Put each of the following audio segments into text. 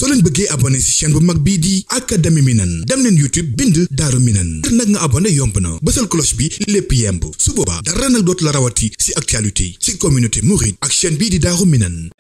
soo leen bëggee abonné ci chaîne bu mag bii di Académie Minane dem leen YouTube bind Daaru Minane ngir nag nga abonné yomb na bësal cloche bi lépp yemb su boobaa dara nag dootu la rawati ci actualité ci communauté mouride ak chaîne bii di Daaru Minane.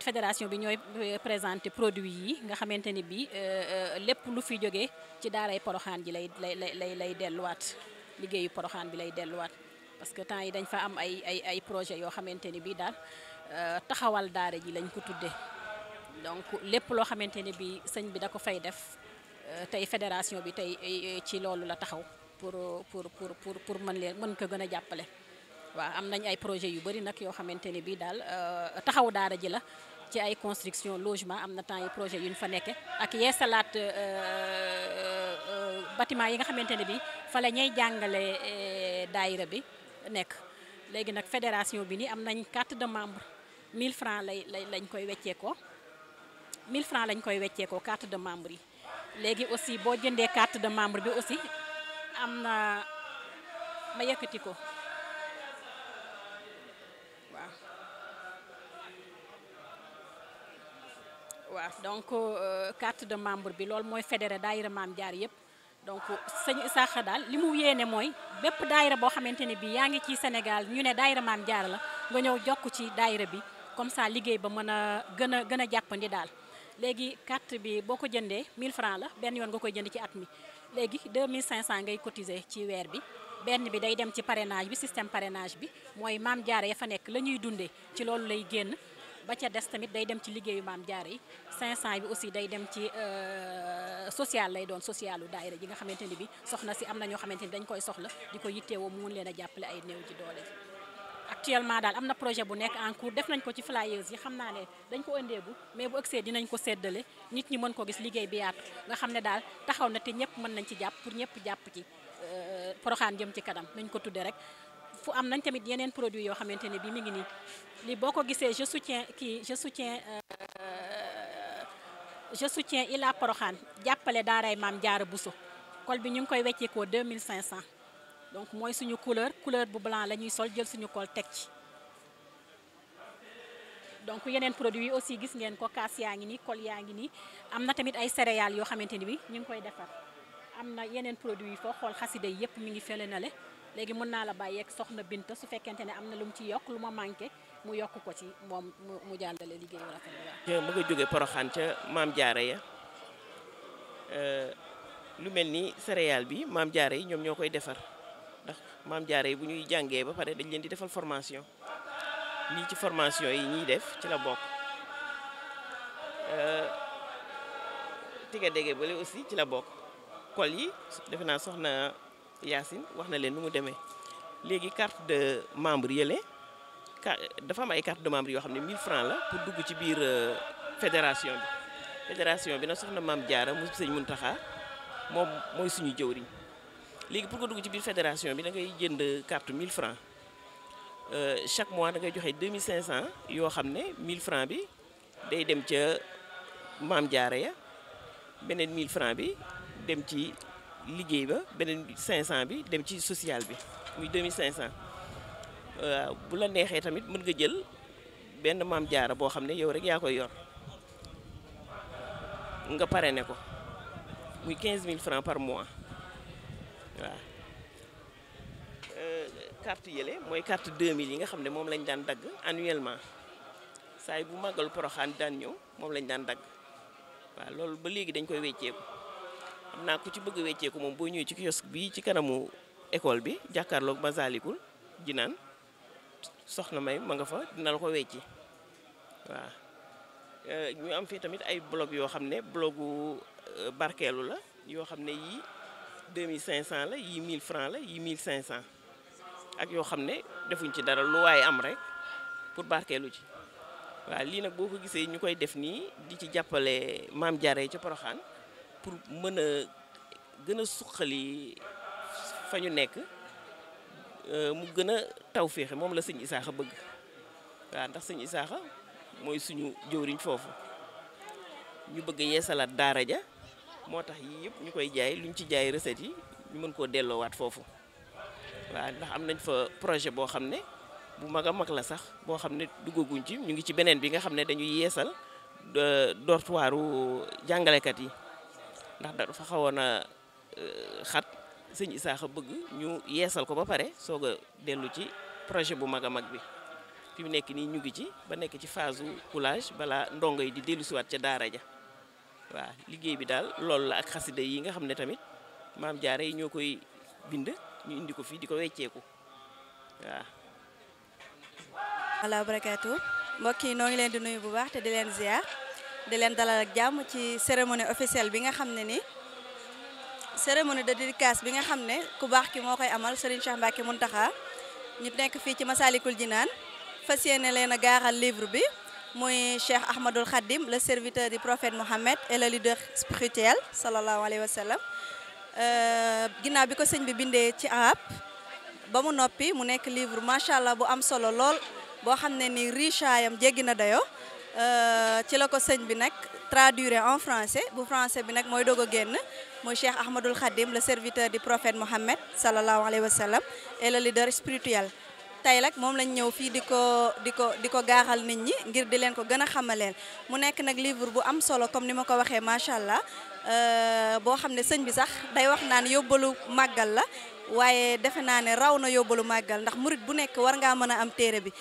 fédération bi ñooy présenter produit yi nga xamante ni bi lépp lu fi jógee ci daaray Poroxaan ji lay delluwaat liggéeyu Poroxaan bi lay delluwaat parce que temps yi dañ fa am ay projet yoo xamante ni bi daal taxawal daara ji lañ ko tuddee donc lépp loo xamante ni bi sëñ bi da ko fay def tey fédération bi tey ci loolu la taxaw pour mën ko gën a jàppale waaw am nañ ay projet yu bari nag yoo xamante ni bi daal taxaw daara ji la ci ay construction logement am na temps yi projet yu ñu fa nekke ak yeesalaat bâtiment yi nga xamante ne bi fa la ñuy jàngale daayira bi nekk léegi nag fédération bi ni am nañ carte de membre 1000 francs lañ koy wecceekoo 1000 francs lañ koy wecceekoo carte de membre yi léegi aussi boo jëndee carte de membre bi aussi am na ma yëkkati ko waaw donc carte de membre bi loolu mooy fédéré daayira Maam Jaara yëpp donc sëñ Isaaxa daal li mu yéene mooy bépp daayira boo xamante ne bii yaa ngi ci Sénégal ñu ne daayira Maam Jaara la nga ñëw jokk ci daayira bi comme ça liggéey ba mën a gën a jàppandi daal. léegi carte bi boo ko jëndee 1000 francs la benn yoon nga koy jënd ci at mi léegi 2500 ngay cotiser ci weer bi benn bi day dem ci parrainage bi système parrainage bi mooy Maam Jaara ya fa nekk la ñuy dundee ci loolu lay génn. ba ca des tamit day dem ci liggéeyu Maam Jaara yi 500 bi aussi day dem ci social lay doon socialu daayira ji nga xamante ni bi soxna si am na ñoo xamante ni dañ koy soxla di ko yittewoo mu mun leen a jàppale ay néew ji doole. actuellement daal am na projet bu nekk en cours def nañ ko ci flyers yi xam naa ne dañ ko ëndeegu mais bu ëgsee dinañ ko séddale nit ñi mën ko gis liggéey bi yaatu nga xam ne daal taxaw na te ñëpp mën nañ ci jàpp pour ñëpp jàpp ci Porokhane jëm ci kanam nañ ko tudde rek. fu am nañ tamit yeneen produit yoo xamante ne bi mi ngi nii li boo ko gisee je soutiens Ila Porokhane jàppale daaray Maam Jaara Bousso col bi ñu ngi koy wecceekoo 2500 donc mooy suñu couleur bu blanc la ñuy sol jël suñu col teg ci donc yeneen produit yi aussi gis ngeen ko kaas yaa ngi nii col yaa ngi nii am na tamit ay céréales yoo xamante ni bi ñu ngi koy defar am na yeneen produit yi foo xool xasida yi yëpp mi ngi fele na le léegi mën naa la bàyyeeg soxna Binta su fekkente ne am na lu mu ci yokk lu ma manqué mu yokk ko ci moom mu jàllale liggéey bu rafet bi waaw. mu nga jógee Porokhane ca Maam Jaara ya lu mel ni céréale bi Maam Jaara yi ñoom ñoo koy defar ndax Maam Jaara yi bu ñuy jàngee ba pare dañ leen di defal formation lii ci formation yi ñuy def ci la bokk tiga dégge bale aussi ci la bokk kol yi defe naa soxna Yacine wax na leen nu mu demee léegi carte de membre yële dafa am ay carte de membre yoo xam ne 1000 francs la pour dugg ci biir fédération bi nag soxna Maam Jaara mu sëñ Muntaxa moom mooy suñu jëwriñ léegi pour nga dugg ci biir fédération bi da ngay jënd carte 1000 francs chaque mois da ngay joxe 2500 yoo xam ne 1000 francs bi day dem ca Maam Jaara ya beneen 1000 francs bi dem ci liggéey ba beneen 500 bi dem ci social bi muy 2500 bu la neexee tamit mën nga jël benn Maam Jaara boo xam ne yow rek yaa koy yor nga parrainé ko muy 15000 francs par mois waaw. carte yële mooy carte 2000 yi nga xam ne moom lañ daan dagg annuellement saa yi bu màggal Porokhane daan ñëw moom lañ daan dagg waaw loolu ba léegi dañ koy wecceeku. xam naa ku ci bëgg a wecceeku moom boo ñëwee ci kiosque bi ci kanamu école bi jàkkaarloog Masalikul Jinaan soxna May ma nga fa dina la ko wecci waaw. ñu am fii tamit ay blog yoo xam ne blogu barkeelu la yoo xam ne yii 2500 la yii 1000 francs la yii 1500 ak yoo xam ne defuñ ci dara lu waaye am rek pour barkeelu ci waaw. lii nag boo ko gisee ñu koy def nii di ci jàppale Maam Jaara yi ca Porokhane pour mën a gën a suqali fa ñu nekk mu gën a tawféexe moom la sëñ Isaaxa bëgg waaw ndax sëñ Isaaxa mooy suñu jëwriñ foofu ñu bëgg a yeesalaat daara ja moo tax yii yëpp ñu koy jaay luñ ci jaay recette yi ñu mën koo delloowaat foofu waaw ndax am nañ fa projet boo xam ne bu mag a mag la sax boo xam ne duggaguñ ci ñu ngi ci beneen bi nga xam ne dañuy yeesal dortoiru jàngalekat yi ndax dafa xawoon a xat sëñ Isaaxa bëgg ñu yeesal ko ba pare soog a dellu ci projet bu mag a mag bi fi mu nekk nii ñu ngi ci ba nekk ci phase u coulage balaa ndongo yi di dellu siwaat ca daara ja waaw liggéey bi daal loolu la ak xasida yi nga xam ne tamit Maam Jaara yi ñoo koy bind ñu indi ko fii di ko wecceeku waaw. wala barakaatu mbokk yi noo ngi leen di nuyu bu baax te di leen ziar di leen dalal ak jàmm ci cérémonie officielle bi nga xam ne ni cérémonie de dédicace bi nga xam ne ku baax ki moo koy amal Serigne Cheikh Mbacké Mountakha ñu nekk fii ci Masalikul Jinaan fas yéene leen a gaaral livre bi muy Cheikh Ahmadoul Khadim le serviteur du prophète Mohammed et le leader spirituel sallallahu alayhi wa sallam ginnaaw bi ko sëñ bi bindee ci arab ba mu noppi mu nekk livre macha allah bu am solo lool boo xam ne ni riche ayam jéggi na dayo ci la ko sëñ bi nag traduire en français bu français bi nag mooy doog a génn muy Cheikh Ahmadoul Khadim le serviteur du prophète Mohammed sallallahu alayhi wa sallam et le leader spirituel tey nag moom lañ ñëw fii di ko gaaxal nit ñi ngir di leen ko gën a xamaleel mu nekk nag livre bu am solo comme ni ma ko waxee macha allah boo xam ne sëñ bi sax day wax naan yóbbalu màggal la waaye defe naa ne raw na yóbbalu màggal ndax murit bu nekk war ngaa mën a am téere bi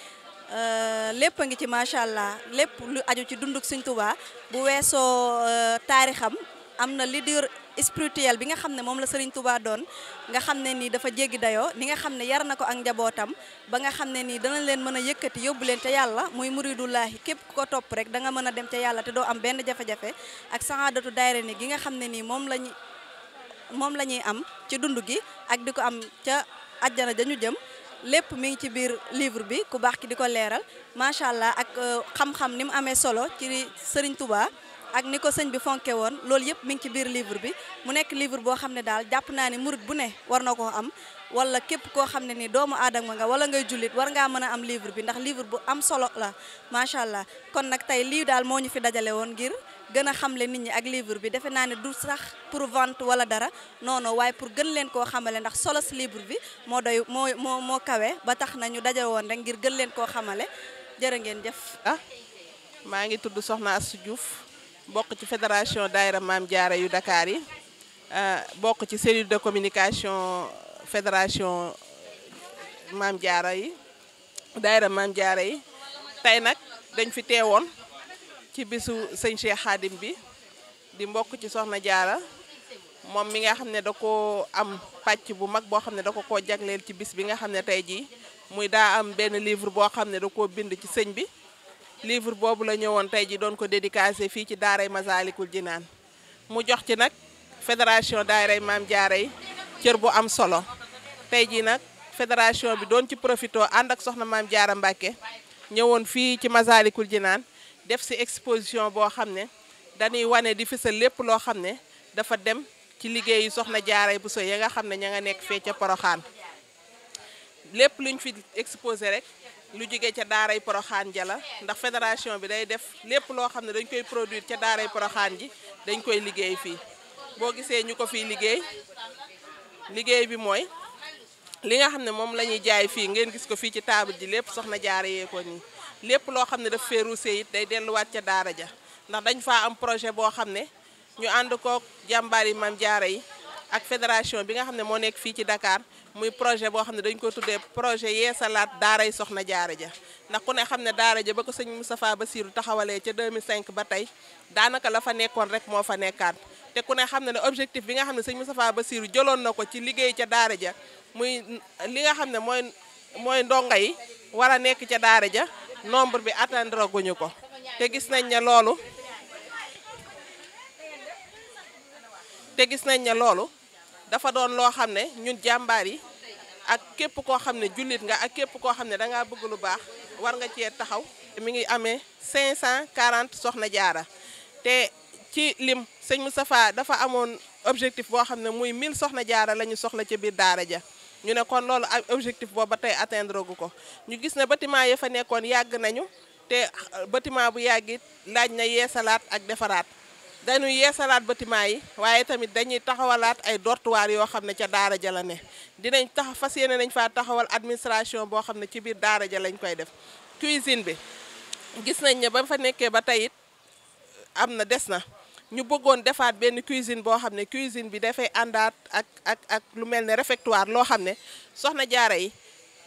lépp a ngi ci macha allah lépp lu aju ci dunduk Sëñ Tuubaa bu weesoo taarixam am na leader spirituel bi nga xam ne moom la Sëriñ Tuubaa doon nga xam ne nii dafa jéggi dayoo ni nga xam ne yar na ko ak njabootam ba nga xam ne nii dana leen mën a yëkkati yóbbu leen ca yàlla muy muridullaahi képp ku ko topp rek da nga mën a dem ca yàlla te doo am benn jafe-jafe ak saxaadatu daayira ni gi nga xam ne nii moom la ñuy am ci dund gi ak di ko am ca àjjana dañu jëm lépp mi ngi ci biir livre bi ku baax ki di ko leeral macha allah ak xam-xam ni mu amee solo ci Sëriñ Tuubaa ak ni ko sëñ bi fonke woon loolu yëpp mi ngi ci biir livre bi mu nekk livre boo xam ne daal jàpp naa ni murit bu ne war na koo am wala képp koo xam ne ni doomu aadama nga wala ngay jullit war ngaa mën a am livre bi ndax livre bu am solo la macha allah kon nag tey lii daal moo ñu fi dajale woon ngir gën a xamle nit ñi ak livre bi defe naa ne du sax pour vente wala dara non non waaye pour gën leen koo xamale ndax solo si livre bi moo doy moo kawe ba tax na ñu dajale woon rek ngir gën leen koo xamale jërë ngeen jëf. maa ngi tudd Soxna Astou Diouf bokk ci fédération daayira Maam Jaara yu Dakar yi bokk ci cellule de communication fédération Maam Jaara yi daayira Maam Jaara yi tey nag dañ fi teewoon ci bisu sëñ Cheikh Khadim bi di mbokk ci Soxna Jaara moom mi nga xam ne da ko am pàcc bu mag boo xam ne da ko koo jagleel ci bis bi nga xam ne tey jii muy daa am benn livre boo xam ne da koo bind ci sëñ bi livre boobu la ñëwoon tey ji doon ko dédicacé fii ci daaray Masaalikul Jinaan mu jox ci nag fédération daaray Maam Jaara yi cër bu am solo tey ji nag fédération bi doon ci profito ànd ak soxna Maam Jaara Mbàkke ñëwoon fii ci Masaalikul Jinaan def si exposition boo xam ne dañuy wane di fësal lépp loo xam ne dafa dem ci liggéeyu soxna Jaara Buso ya nga xam ne ña nga nekk fee ca Poroxaan lépp luñ fi exposé rek lu jóge ca daaray Poroxaan ja la ndax fédération bi day def lépp loo xam ne dañ koy produire ca daaray Poroxaan ji dañ koy liggéey fii boo gisee ñu ko fii liggéey bi mooy li nga xam ne moom la ñuy jaay fii ngeen gis ko fii ci table ji lépp soxna Jaara yee ko nii lépp loo xam ne daf fee ruusee it day delluwaat ca daara ja ndax dañ faa am projet boo xam ne ñu ànd kook jàmbaar yi Maam Jaara yi ak fédération bi nga xam ne moo nekk fii ci Dakar muy projet boo xam ne dañ ko tuddee projet yeesalaat daaray soxna Jaara ja ndax ku ne xam ne daara ja ba ko sëñ Moustapha Bassirou taxawalee ca 2005 ba tey daanaka la fa nekkoon rek moo fa nekkaat te ku ne xam ne objectif bi nga xam ne sëñ Moustapha Bassirou jëloon na ko ci liggéey ca daara ja muy li nga xam ne mooy ndongo yi war a nekk ca daara ja nombre bi atteindre guñu ko te gis nañ ne loolu dafa doon loo xam ne ñun jàmbaar yi ak képp koo xam ne jullit nga ak képp koo xam ne dangaa bëgg lu baax war nga cee taxaw mi ngi amee 540 soxna jaara te ci lim sëñ Moustapha dafa amoon objectif boo xam ne muy 1000 soxna jaara la ñu soxla ca biir daara ja ñu ne kon loolu objectif boobu ba tey atteindre gu ko ñu gis ne bâtiment ya fa nekkoon yàgg nañu te bâtiment bu yàggit laaj na yeesalaat ak defaraat dañuy yeesalaat bâtiment yi waaye tamit dañuy taxawalaat ay dortoir yoo xam ne ca daara ja la ne dinañ fas yéene nañ faa taxawal administration boo xam ne ci biir daara ja lañ koy def cuisine bi gis nañ ne ba fa nekkee ba tey it am na des na ñu bëggoon defaat benn cuisine boo xam ne cuisine bi dafay àndaat ak lu mel ne réfectoire loo xam ne soxna jaara yi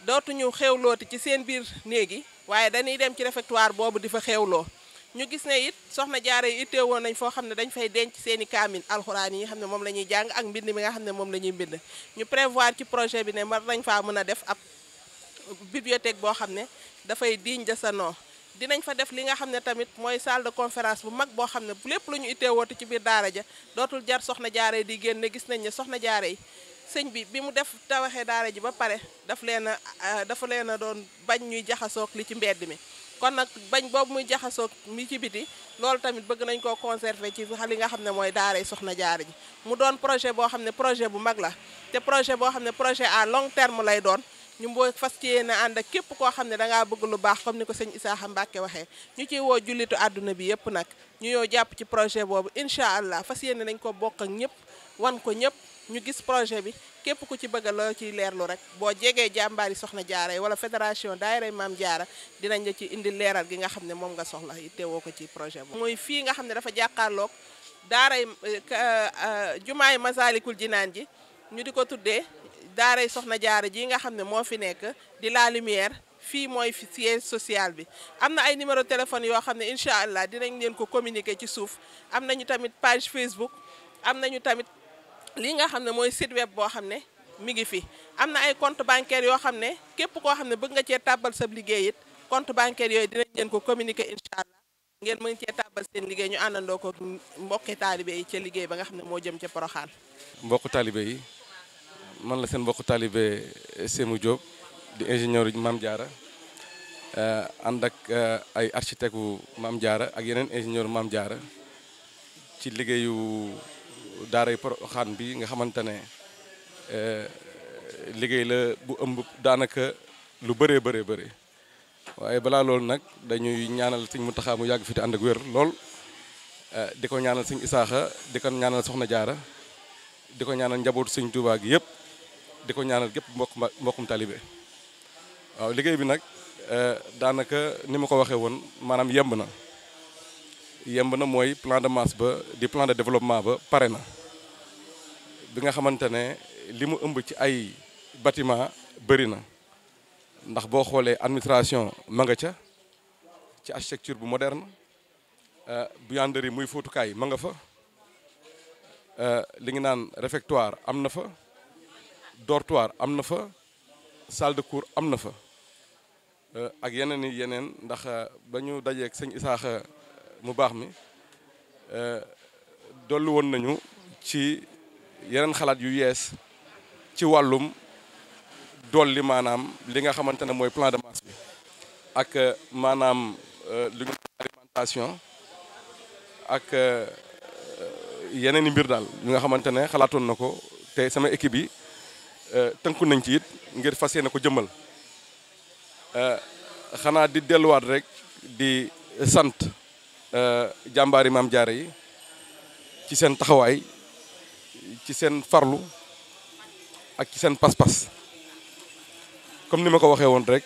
dootuñu xewlooti ci seen biir néegi waaye dañuy dem ci réfectoire boobu di fa xewloo ñu gis ne it soxna jaara yi ittee woon nañ foo xam ne dañ fay denc seen i kaamin alxuraan yi nga xam ne moom la ñuy jàng ak mbind mi nga xam ne moom la ñuy mbind ñu prévoir ci projet bi ne war nañ faa mën a def ab bibliothèque boo xam ne dafay digne de ce nom dinañ fa def li nga xam ne tamit mooy salle de conférence bu mag boo xam ne lépp lu ñu ittee woote ci biir daara ja dootul jar soxna jaara yi di génne gis nañ ne soxna jaara yi sëñ bi mu def tawaxee daara ji ba pare dafa leen a doon bañ ñuy jaxasoog li ci mbedd mi kon nag bañ boobu muy jaxasoog mi ci biti loolu tamit bëgg nañ koo conserver ci li nga xam ne mooy daaray soxna jaara ji mu doon projet boo xam ne projet bu mag la te projet boo xam ne projet à long terme lay doon ñu mboo fas ci yéene ànd ak képp koo xam ne dangaa bëgg lu baax comme ni ko sëñ Isaaxa Mbàkke waxee ñu ciy woo jullitu àdduna bi yëpp nag ñu ñëw jàpp ci projet boobu incha allah fas yéene nañ ko bokk ak ñëpp wan ko ñëpp ñu gis projet bi képp ku ci bëgg loo ci leerlu rek boo jegee jàmbaari soxna jaara yi wala fédération daayira maam jaara dinañ la ci indi leeral gi nga xam ne moom nga soxla teewoo ko ci projet bi. mooy fii nga xam ne dafa jàkkaarloog daaray jumaay Masaalikul Jinaan ji ñu di ko tuddee daaray soxna jaara ji nga xam ne moo fi nekk di la lumière. fii mooy fi siège social bi am na ay numéro téléphone yoo xam ne incha allah dinañ leen ko communiquer ci suuf am nañu tamit page Facebook am nañu tamit li nga xam ne mooy site web boo xam ne mi ngi fi am na ay compte bancaire yoo xam ne képp koo xam ne bëgg nga cee tàbbal sa liggéey it compte bancaire yooyu dinañ leen ko communiquer incha allah ngeen mën cee tàbbal seen liggéey ñu àndandoo ko mbokki taalibe yi ca liggéey ba nga xam ne moo jëm ca Porokhane. mbokku taalibe yi man la seen mbokku taalibe Sémou Diop di ingénieur Mame Diarra ànd ak ay architecte wu Mame Diarra ak yeneen ingénieur Mame Diarra ci liggéeyu daaray Porokhane bi nga xamante ne liggéey la bu ëmb daanaka lu bëree bëri waaye balaa loolu nag dañuy ñaanal Sëñ Mountakha mu yàgg fi te ànd ak wér lool di ko ñaanal Sëñ Isaaxa di ko ñaanal Soxna Diarra di ko ñaanal njabootu Sëñ Tuubaa gi yëpp di ko ñaanal gépp mbokkum talibé waaw liggéey bi nag daanaka ni ma ko waxee woon maanaam yemb na mooy plan de masse ba di plan de développement ba pare na bi nga xamante ne li mu ëmb ci ay bâtiment bëri na ndax boo xoolee administration ma nga ca ci architecture bu moderne buanderie muy fóotukaay ma nga fa li ngi naan réfectoire am na fa dortoir am na fa salle de cours am na fa ak yeneen ndax ba ñu dajeeg sëñ Isaaxa mu baax mi dollu woon nañu ci yeneen xalaat yu yees ci wàllum dolli maanaam li nga xamante ne mooy plan de masse bi ak maanaam li ñu alimentation ak yeneen i mbir daal li nga xamante ne xalaatoon na ko te sama équipe yi tënku nañ ci it ngir fas yéene ko jëmmal xanaa di delluwaat rek di sant jàmbaari Maam Jaara yi ci seen taxawaay ci seen farlu ak ci seen pas-pas comme ni ma ko waxee woon rek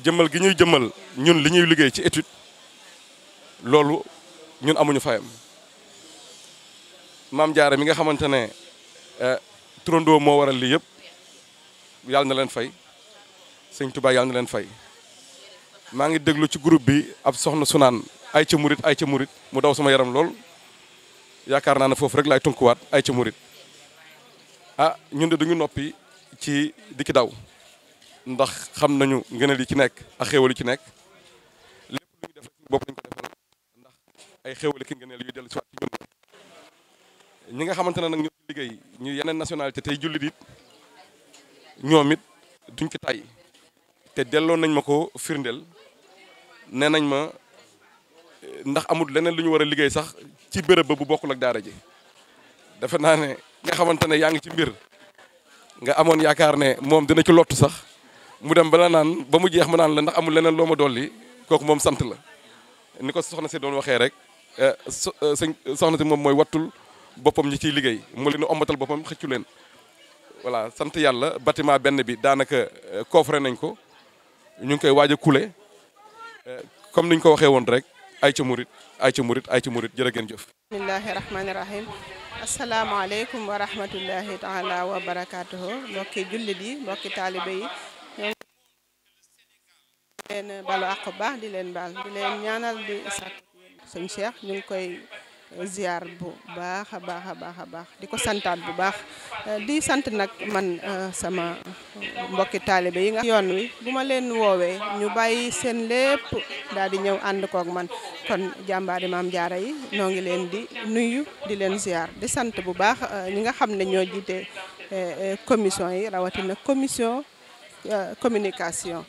jëmmal gi ñuy jëmmal ñun li ñuy liggéey ci étude loolu ñun amuñu fayam Maam Jaara mi nga xamante ne turandoo moo waral lii yëpp yàlla na leen fay sëñ Touba yàlla na leen fay maa ngi déglu ci groupe bi ab soxna su naan ay ca murit mu daw sama yaram lool yaakaar naa ne foofu rek laay tunkuwaat ay ca murit ah ñun de duñu noppi ci di ki daw ndax xam nañu ngëneel yi ci nekk ak xéwal yi ci nekk lépp lu ñu def rek bopp nañu ko defal ndax ay xéwal ki ngëneel yu dellu si waat ci ñun ñi nga xamante ne nag ñoo ci liggéey ñu yeneen nationalité tey jullit it ñoom it duñ ci tay te delloo nañ ma ko firndeel nee nañ ma ndax amul leneen lu ñu war a liggéey sax ci béréb ba bu bokkul ak daara ji defe naa ne nga xamante ne yaa ngi ci mbir nga amoon yaakaar ne moom dina ci lottu sax mu dem bala naan ba mu jeex mu naan la ndax amul leneen loo ma dolli kooku moom sant la ni ko soxna si doon waxee rek soxna si moom mooy wattul boppam ñi ciy liggéey mu leen ombatal boppam xëccu leen voilà sant yàlla bâtiment benn bi daanaka coffré nañ ko ñu ngi koy waaj a couler comme niñ ko waxee woon rek ay ca murit jërë ngeen jëf. bismillahi rahmaani rahim asalaamaaleykum wa rahmatullahi taala wa barakaatuhu mbokki jullit yi mbokki taalibe yi ñoo leen balu àq baax di leen baal di leen ñaanal di sàkk sëñ Cheikh ñu ngi koy ziar bu baax a baax di ko santaat bu baax di sant nag man sama mbokki taalibe yi nga yoon wi bu ma leen woowee ñu bàyyi seen lépp daal di ñëw ànd koog man kon jàmbaari Maam Jaara yi noo ngi leen di nuyu di leen ziar di sant bu baax ñi nga xam ne ñoo jiite commission yi rawatina commission communication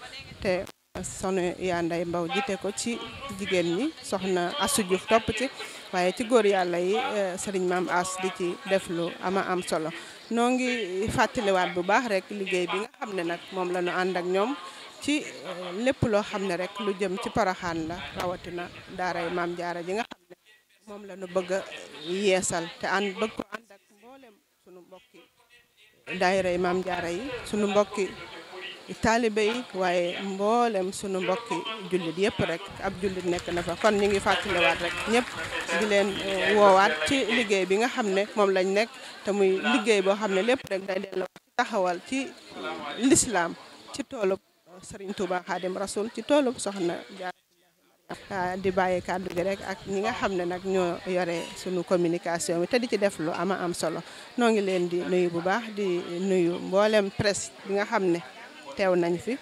te soxna yaa Nday Mbaw jiite ko ci jigéen ñi soxna Assou Diouf topp ci waaye ci góor yàlla yi sëriñ Maam As di ci def lu ama am solo noo ngi fàttaliwaat bu baax rek liggéey bi nga xam ne nag moom la ñu ànd ak ñoom ci lépp loo xam ne rek lu jëm ci Porokhane la rawatina daaray Maam Jaara ji nga xam ne moom la ñu bëgg a yeesal te bëgg ko ànd ak mboolem sunu mbokki daayira Maam Jaara yi sunu mbokki taalibe yi waaye mboolem sunu mbokki jullit yëpp rek ab jullit nekk na fa kon ñu ngi fàttaliwaat rek ñëpp di leen woowaat ci liggéey bi nga xam ne moom lañ nekk te muy liggéey boo xam ne lépp rek day delloo taxawal ci l'islam ci toolub Serigne Touba Khadim Rasoul ci toolub Soxna Jaara di bàyyi kàddu gi rek ak ñi nga xam ne nag ñoo yore sunu communication bi te di ci def lu ama am solo noo ngi leen di nuyu bu baax di nuyu mboolem presse bi nga xam ne teew nañ fi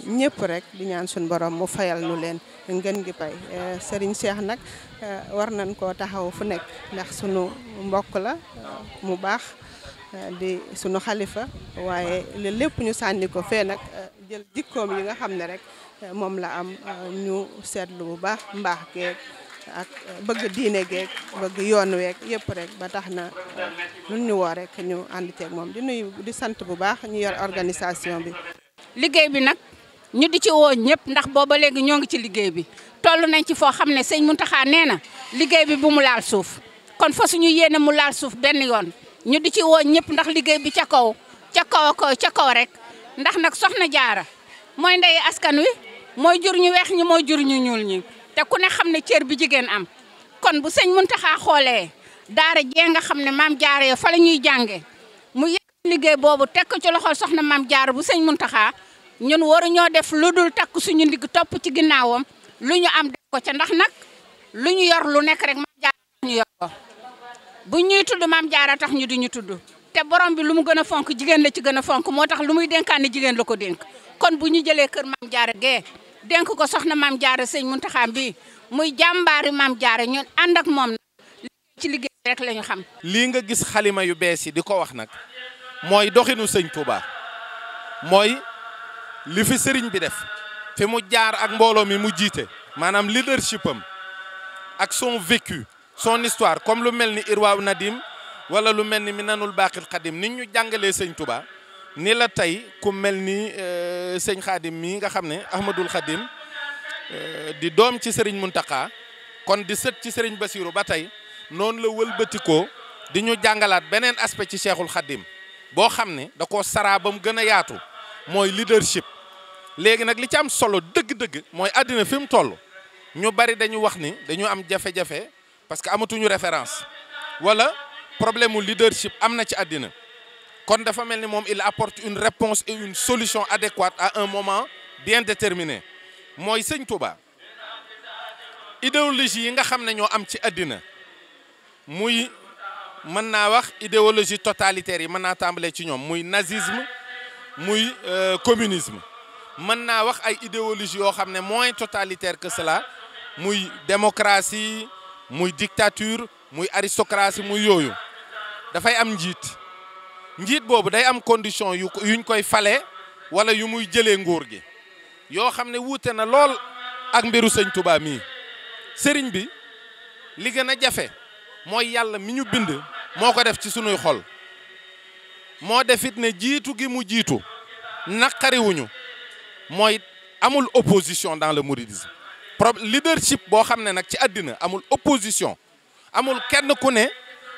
ñëpp rek di ñaan suñu borom mu fayal nu leen ngeen gi pay Serigne Cheikh nag war nañ koo taxaw fu nekk ndax sunu mbokk la mu baax di sunu xalifa waaye lépp ñu sànni ko fee nag jël jikkoom yi nga xam ne rek moom la am ñu seetlu bu baax mbaax geeg ak bëgg diine geeg bëgg yoon weeg yëpp rek ba tax na nun ñu woo rek ñu ànd ceeg moom di nuyu di sant bu baax ñu yor organisation bi. liggéey bi nag ñu di ci woo ñëpp ndax booba léegi ñoo ngi ci liggéey bi toll nañ ci foo xam ne sëñ Mountakha nee na liggéey bi bu mu laal suuf kon fa suñu yéene mu laal suuf benn yoon ñu di ci woo ñëpp ndax liggéey bi ca kaw rek ndax nag Soxna Jaara mooy ndey askan wi mooy jur ñu weex ñi mooy jur ñu ñuul ñi te ku ne xam ne cër bi jigéen am kon bu sëñ Mountakha xoolee daara jee nga xam ne Maam Jaara yo fa la ñuy jànge mu yëg liggéey boobu teg ko ci loxol Soxna Maam Jaara bu sëñ Mountakha ñun waruñoo def lu dul takk suñu ndigg topp ci ginnaawam lu ñu am def ko ca ndax nag lu ñu yor lu nekk rek Maam Jaara ñu yor ko bu ñuy tudd Maam Jaara tax ñu di ñu tudd te borom bi lu mu gën a fonk jigéen la ci gën a fonk moo tax lu muy dénkaane jigéen la ko dénk kon bu ñu jëlee kër Maam Jaara gee dénk ko Soxna Maam Jaara sëñ Mountakha bi muy jàmbaari Maam Jaara ñun ànd ak moom ci liggéey rek la ñu xam. lii nga gis xalima yu bees yi di ko wax nag mooy doxinu sëñ Touba mooy li fi sëriñ bi def fi mu jaar ak mbooloo mi mu jiite maanaam leadership am ak son vécu son histoire comme lu mel ni Irwaaw Nadim wala lu mel ni Minanul Baqil Xadim nit ñu jàngalee sëñ Touba ni la tey ku mel ni sëñ Xadim mii nga xam ne Ahmadul Xadim di doom ci sëriñ Mountakha kon di sët ci sëriñ Bassirou ba tey noonu la wëlbatikoo di ñu jàngalaat beneen aspect ci Cheikhul Khadim boo xam ne da koo saraa ba mu gën a yaatu mooy leadership. léegi nag li ci am solo dëgg-dëgg mooy àddina fi mu toll ñu bari dañu wax ni dañu am jafe-jafe parce que amatuñu référence wala problème mu leadership am na ci àddina kon dafa mel ni moom il apporte une réponse et une solution adéquate à un moment bien déterminé mooy sëñ Touba idéologie yi nga xam ne ñoo am ci àddina muy mën naa wax idéologie totalitaire yi mën naa tàmbalee ci ñoom muy nazisme muy communisme mën naa wax ay idéologie yoo xam ne moins totalitaire que cela muy démocratie muy dictature muy aristocratie muy yooyu dafay am njiit boobu day am condition yuñ koy fale wala yu muy jëlee nguur gi yoo xam ne wuute na lool ak mbiru sëñ Touba mii sëriñ bi li gën a jafe mooy yàlla mi ñu bind moo ko def ci sunuy xol moo defit ne jiitu gi mu jiitu naqariwuñu mooy amul opposition dans le mouridisme leadership boo xam ne nag ci àddina amul opposition amul kenn ku ne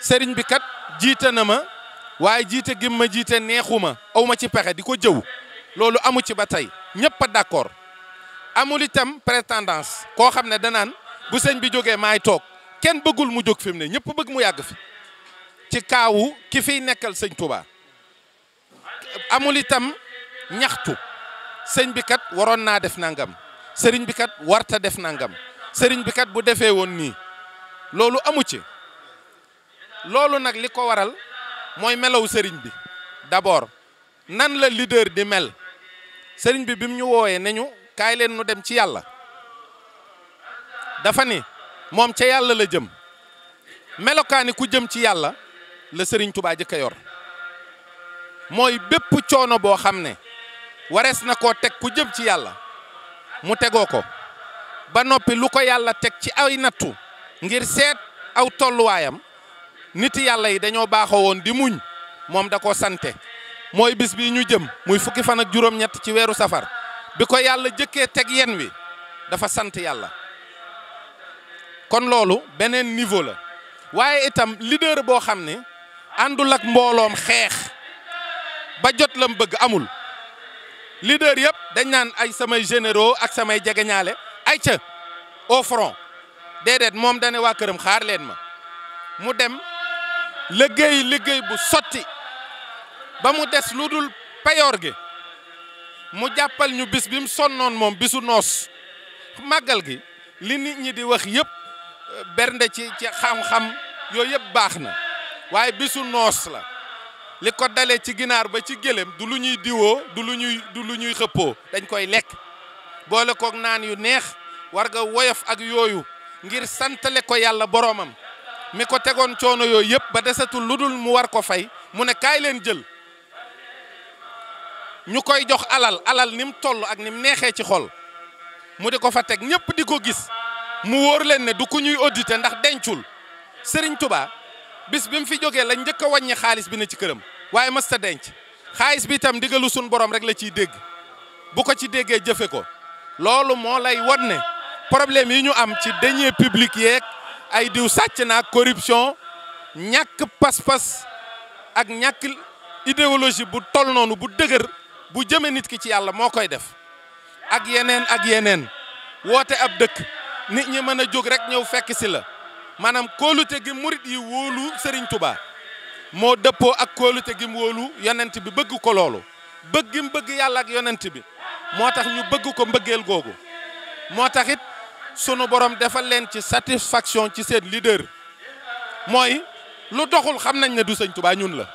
sëriñ bi kat jiite na ma waaye jiite gi ma jiite neexuma aw ma ci pexe di ko jëw loolu amu ci ba tey ñëpp a d'accord amul itam prétendance koo xam ne danaan bu sëñ bi jógee maay toog kenn bëggul mu jóg fi mu ne ñëpp bëgg mu yàgg fi ci kaawu ki fiy nekkal sëñ Touba amul itam ñaxtu sëñ bi kat waroon naa def nangam sëriñ bi kat warta def nangam sëriñ bi kat bu defee woon nii loolu amu ci loolu nag li ko waral mooy melaw sëriñ bi d'abord nan la leader di mel sëriñ bi bi mu ñu wooyee ne ñu kaay leen nu dem ci yàlla dafa ni moom ca yàlla la jëm melokaani ku jëm ci yàlla la sëriñ Touba jëkk a yor mooy bépp coono boo xam ne warees na koo teg ku jëm ci yàlla mu tegoo ko ba noppi lu ko yàlla teg ci ay nattu ngir seet aw tolluwaayam nit yàlla yi dañoo baaxoo woon di muñ moom da ko sante mooy bis bii ñu jëm muy fukki fan ak juróom-ñett ci weeru safar bi ko yàlla jëkkee teg yen wi dafa sant yàlla kon loolu beneen niveau la waaye itam leader boo xam ne àndul ak mbooloom xeex ba jot lam bëgg amul leader yëpp dañ naan ay samay généraux ak samay jegeñaale ay ca au front déedéet moom dane waa këram xaar leen ma mu dem liggéey bu sotti ba mu des lu dul payoor gi mu jàppal ñu bis bi mu sonnoon moom bisu noos màggal gi li nit ñi di wax yëpp bernde ci xam-xam yooyu yëpp baax na waaye bisu noos la li ko dalee ci ginaar ba ci gëléem du lu ñuy diwoo du lu ñuy xëppoo dañ koy lekk boole kook naan yu neex war nga woyof ak yooyu ngir santale ko yàlla boroomam mi ko tegoon coono yooyu yëpp ba desatul lu dul mu war ko fay mu ne kaay leen jël ñu koy jox alal ni mu toll ak ni mu neexee ci xol mu di ko fa teg ñëpp di ko gis mu wóor leen ne du ku ñuy auditer ndax dencul Serigne Touba bis bi mu fi jógee lañ njëkk a wàññi xaalis bi ne ci këram waaye mës ta denc xaalis bi itam digalu suñ borom rek la ciy dégg bu ko ci déggee jëfe ko loolu moo lay won ne problème yi ñu am ci deniers publics yeeg ay diw sàcc naag corruption ñàkk pas-pas ak ñàkk idéologie bu toll noonu bu dëgër bu jëme nit ki ci yàlla moo koy def ak yeneen woote ab dëkk nit ñi mën a jóg rek ñëw fekk si la maanaam kóolute gi murit yi wóolu Serigne Touba moo dëppoo ak kóolute gi mu wóolu yonent bi bëgg ko loolu bëgg gi mu bëgg yàlla ak yonent bi moo tax ñu bëgg ko mbëggeel googu moo tax it sunu borom defal leen ci satisfaction ci seen leader mooy lu doxul xam nañ ne du Sëñ Touba ñun la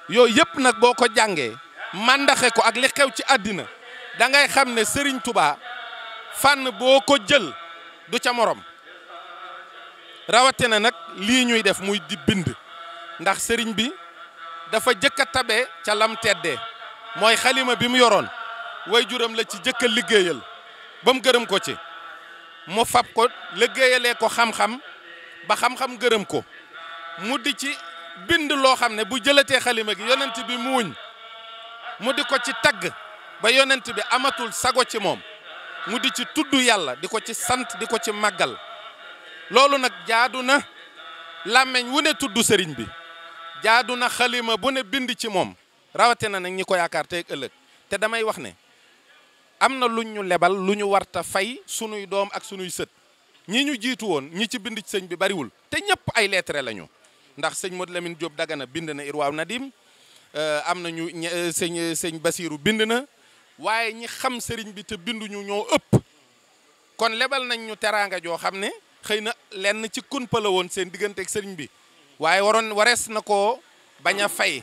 yooyu yëpp nag boo ko jàngee màndaxe ko ak li xew ci àddina da ngay xam ne Serigne Touba fànn boo ko jël du ca morom rawatina nag lii ñuy def muy di bind ndax sëriñ bi dafa jëkk a tabe ca lam teddee mooy xalima bi mu yoroon way juram la ci jëkk a liggéeyal ba mu gërëm ko ci mu fab ko liggéeyalee ko xam-xam ba xam-xam gërëm ko mu di ci bind loo xam ne bu jëlatee xalima gi yonent bi muuñ mu di ko ci tagg ba yonent bi amatul sago ci moom mu di ci tudd yàlla di ko ci sant di ko ci màggal loolu nag jaadu na làmmeñ wu ne tudd sëriñ bi jaadu na xalima bu ne bind ci moom rawatina nag ñi ko yaakaar tey ëllëg te damay wax ne am na luñ ñu lebal lu ñu warta fay sunuy doom ak sunuy sët ñi ñu jiitu woon ñi ci bind ci sëñ bi bariwul te ñëpp ay lettre lañu ndax sëñ Modou Lamine Diop Dagana bind na Irwaaw Nadim am na ñu sëñ Basiiru bind na waaye ñi xam sëriñ bi te binduñu ñoo ëpp kon lebal nañ ñu teraanga joo xam ne xëy na lenn ci kunpa la woon seen diggante ak sëriñ bi waaye warees na koo bañ a fay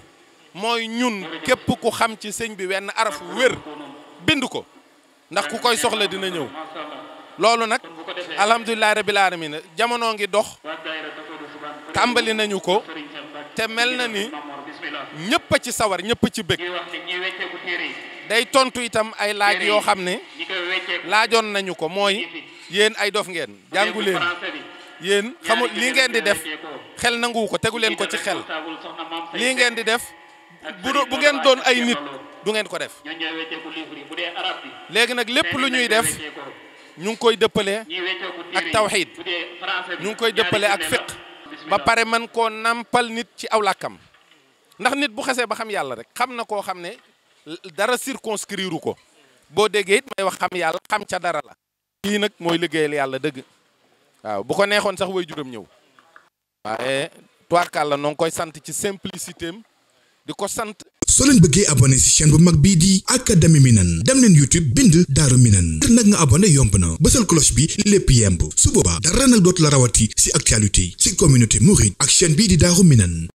mooy ñun képp ku xam ci sëñ bi wenn araf wér bind ko ndax ku koy soxla dina ñëw loolu nag alhamdulilah rabbil alamin jamono ngi dox tàmbali nañu ko te mel na ni ñëpp a ci sawar ñëpp a ci bëgg day tontu itam ay laaj yoo xam ne laajoon nañu ko mooy yéen ay dof ngeen jàngu leen yéen xamul lii ngeen di def xel nanguwu ko tegu leen ko ci xel lii ngeen di def bu ngeen doon ay nit du ngeen ko def léegi nag lépp lu ñuy def ñu ngi koy dëppale ak tawxiid ñu ngi koy dëppale ak fiq ba pare man koo nampal nit ci aw làkkam ndax nit bu xasee ba xam yàlla rek xam na koo xam ne dara circonscrire ko boo déggee it may wax xam yàlla xam ca dara la lii nag mooy liggéeyal yàlla dëgg waaw bu ko neexoon sax way juram ñëw waaye tubaarkàlla noo ngi koy sant ci simplicité am di ko sant. soo leen bëggee abonné ci chaîne bu mag bii di Académie Minane dem leen YouTube bind Daaru Minane ngir nag nga abonné yomb na bësal cloche bi lépp yemb su boobaa dara nag dootu la rawati ci actualité ci communauté mouride ak chaîne bii di Daaru Minane.